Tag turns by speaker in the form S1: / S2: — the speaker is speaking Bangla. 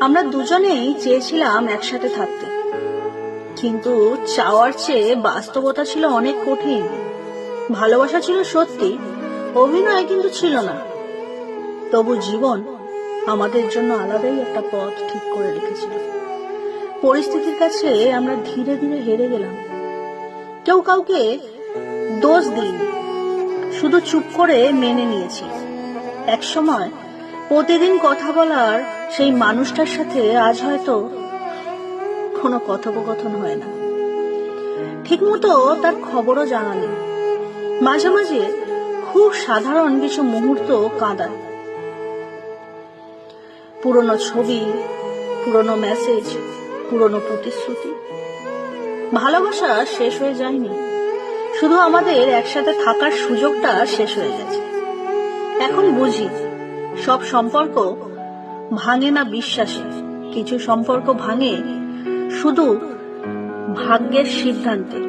S1: আমরা দুজনেই চেয়েছিলাম একসাথে থাকতে, কিন্তু চাওয়ার চেয়ে বাস্তবতা ছিল অনেক কঠিন। ভালোবাসা ছিল সত্যি, অভিনয় কিন্তু ছিল না। তবু জীবন আমাদের জন্য আলাদাই একটা পথ ঠিক করে রেখেছিল। পরিস্থিতির কাছে আমরা ধীরে ধীরে হেরে গেলাম। কেউ কাউকে দোষ দিইনি, শুধু চুপ করে মেনে নিয়েছি। একসময় প্রতিদিন কথা বলার সেই মানুষটার সাথে আজ হয়তো কোনো কথোপকথন হয় না, ঠিক মতো তার খবরও জানা নেই। মাঝে মাঝে খুব সাধারণ কিছু মুহূর্ত কাঁদায়। পুরনো ছবি, পুরনো মেসেজ, পুরনো প্রতিশ্রুতি। ভালোবাসা শেষ হয়ে যায়নি, শুধু আমাদের একসাথে থাকার সুযোগটা শেষ হয়ে গেছে। এখন বুঝি সব সম্পর্ক ভাঙে না বিশ্বাসে, কিছু সম্পর্ক ভাঙে শুধু ভাগ্যের সিদ্ধান্তে।